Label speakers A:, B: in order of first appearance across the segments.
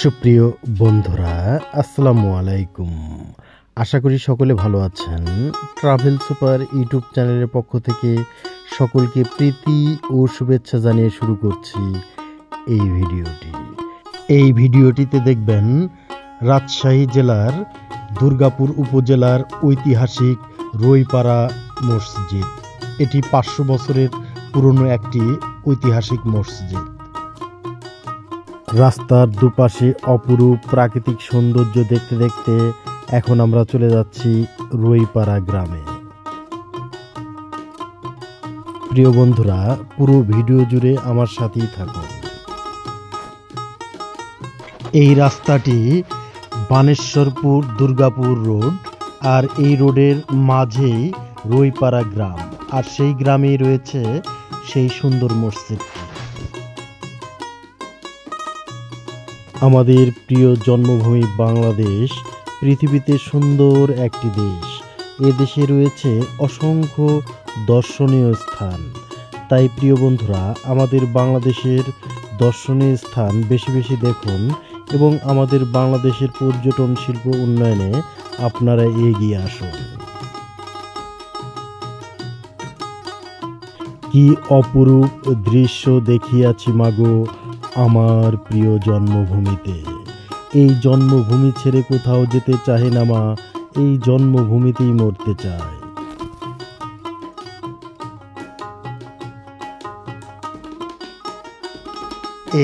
A: সুপ্রিয় বন্ধুরা, আসসালামু আলাইকুম। আশা করি সকলে ভালো আছেন। ট্রাভেল সুপার ইউটিউব চ্যানেলের পক্ষ থেকে সকলকে প্রীতি ও শুভেচ্ছা জানিয়ে শুরু করছি এই ভিডিওটিতে দেখবেন রাজশাহী জেলার দুর্গাপুর উপজেলার ঐতিহাসিক রইপাড়া মসজিদ। এটি 500 বছরের পুরনো একটি ঐতিহাসিক মসজিদ। রাস্তার দুপাশে অপরূপ প্রাকৃতিক সৌন্দর্য দেখতে দেখতে এখন আমরা চলে যাচ্ছি রইপাড়া গ্রামে। প্রিয় বন্ধুরা, পুরো ভিডিও জুড়ে আমার সাথেই থাকুন। এই রাস্তাটি বানেশ্বরপুর দুর্গাপুর রোড, আর এই রোডের মাঝেই রইপাড়া গ্রাম, আর সেই গ্রামেই রয়েছে সেই সুন্দর মসজিদটি। আমাদের প্রিয় জন্মভূমি বাংলাদেশ পৃথিবীতে সুন্দর একটি দেশ। এ দেশে রয়েছে অসংখ্য দর্শনীয় স্থান। তাই প্রিয় বন্ধুরা, আমাদের বাংলাদেশের দর্শনীয় স্থান বেশি বেশি দেখুন এবং আমাদের বাংলাদেশের পর্যটন শিল্প উন্নয়নে আপনারা এগিয়ে আসুন। কি অপরূপ দৃশ্য দেখিয়াছি মাগো আমার প্রিয় জন্মভূমিতে। এই জন্মভূমি ছেড়ে কোথাও যেতে চাহে না মা, এই জন্মভূমিতেই মরতে চায়।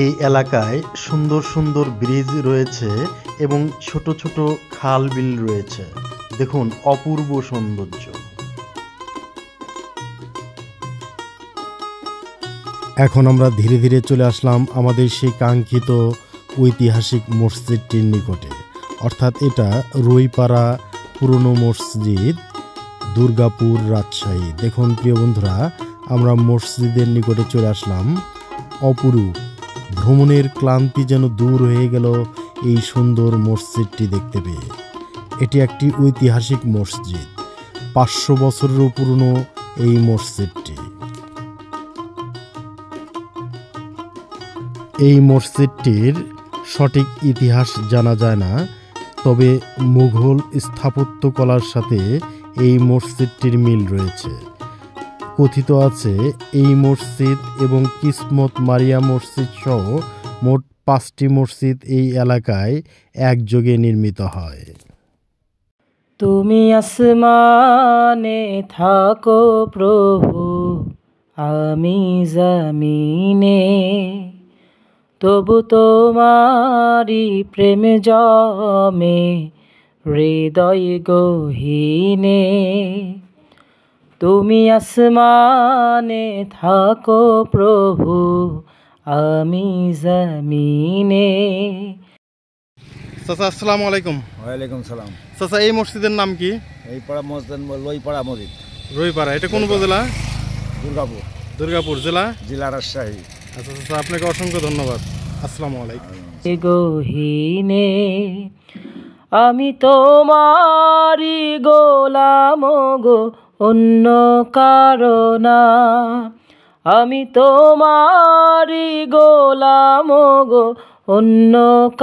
A: এই এলাকায় সুন্দর সুন্দর ব্রিজ রয়েছে এবং ছোট ছোট খাল বিল রয়েছে। দেখুন অপূর্ব সৌন্দর্য। এখন আমরা ধীরে ধীরে চলে আসলাম আমাদের সেই কাঙ্ক্ষিত ঐতিহাসিক মসজিদটির নিকটে, অর্থাৎ এটা রইপাড়া পুরনো মসজিদ, দুর্গাপুর, রাজশাহী। দেখুন প্রিয় বন্ধুরা, আমরা মসজিদের নিকটে চলে আসলাম। অপরূপ, ভ্রমণের ক্লান্তি যেন দূর হয়ে গেল এই সুন্দর মসজিদটি দেখতে পেয়ে। এটি একটি ঐতিহাসিক মসজিদ, 500 বছরেরও পুরনো এই মসজিদটি। এই মসজিদটির সঠিক ইতিহাস জানা যায় না, তবে মুঘল স্থাপত্য কলার সাথে এই মসজিদটির মিল রয়েছে। কথিত আছে এই মসজিদ এবং কিসমত মারিয়া মসজিদ সহ মোট 5টি মসজিদ এই এলাকায় একযোগে নির্মিত হয়।
B: তুমি আসমানে থাকো প্রভু, আমি জমিনে, তবু তোমারি প্রেম জমে হৃদয় গহীনে। তুমি আসমানে থাকো প্রভু, আমি জমিনে।
A: চাচা আসসালামু আলাইকুম।
C: ওয়ালাইকুম সালাম।
A: চাচা, এই মসজিদের নাম কি?
C: এই পাড়া মসজিদ রইপাড়া মসজিদ।
A: রইপাড়া, এটা কোন উপজেলা?
C: দুর্গাপুর।
A: দুর্গাপুর জেলা,
C: জেলা রাজশাহী।
A: আচ্ছা চাচা, আপনাকে অসংখ্য ধন্যবাদ। আসসালামু আলাইকুম।
B: গহীনে আমি তোমারি গোলাম গো, অন্য কারণা। আমি তোমারি গোলাম গো, অন্য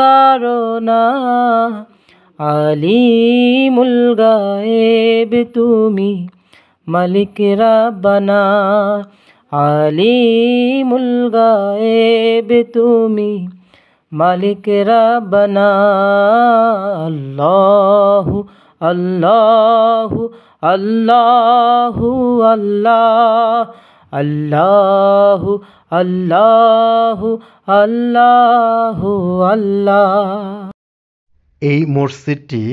B: কারণা। আলিমুল গায়েব তুমি, মালিক রাব্বানা। আলিমুল গায়েব তুমি, মালিক রাব্বানা। আল্লাহু আল্লাহু আল্লাহু আল্লাহ, আল্লাহু আল্লাহু আল্লাহু আল্লাহ।
A: এই মসজিদটি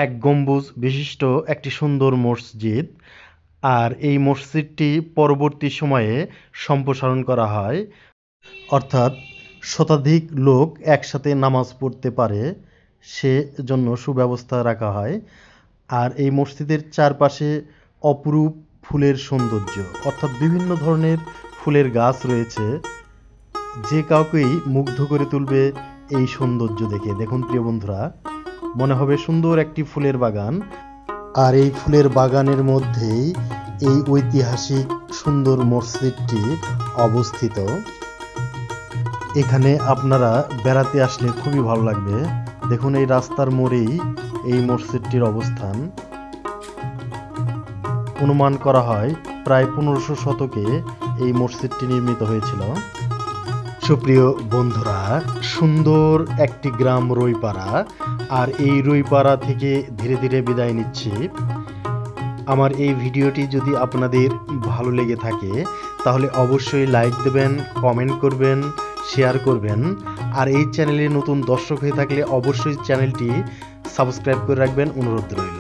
A: এক গম্বুজ বিশিষ্ট একটি সুন্দর মসজিদ, আর এই মসজিদটি পরবর্তী সময়ে সম্প্রসারণ করা হয়, অর্থাৎ শতাধিক লোক একসাথে নামাজ পড়তে পারে, সেজন্য সুব্যবস্থা রাখা হয়। আর এই মসজিদের চারপাশে অপরূপ ফুলের সৌন্দর্য, অর্থাৎ বিভিন্ন ধরনের ফুলের গাছ রয়েছে, যে কাউকেই মুগ্ধ করে তুলবে এই সৌন্দর্য দেখে। দেখুন প্রিয় বন্ধুরা, মনে হবে সুন্দর একটি ফুলের বাগান, আর এই ফুলের বাগানের মধ্যেই এই ঐতিহাসিক সুন্দর মসজিদটি অবস্থিত। এখানে আপনারা বেড়াতে আসলে খুবই ভালো লাগবে। দেখুন এই রাস্তার মোড়েই এই মসজিদটির অবস্থান। অনুমান করা হয় প্রায় 1500 শতকে এই মসজিদটি নির্মিত হয়েছিল। সুপ্রিয় বন্ধুরা, সুন্দর একটি গ্রাম রইপাড়া, আর এই রইপাড়া থেকে ধীরে ধীরে বিদায় নিচ্ছি। আমার এই ভিডিওটি যদি আপনাদের ভালো লেগে থাকে তাহলে অবশ্যই লাইক দেবেন, কমেন্ট করবেন, শেয়ার করবেন। আর এই চ্যানেলে নতুন দর্শক হয়ে থাকলে অবশ্যই চ্যানেলটি সাবস্ক্রাইব করে রাখবেন, অনুরোধ রইল।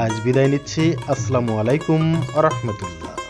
A: আজ বিদায় নিচ্ছি। আসসালামু আলাইকুম ওয়া রাহমাতুল্লাহ।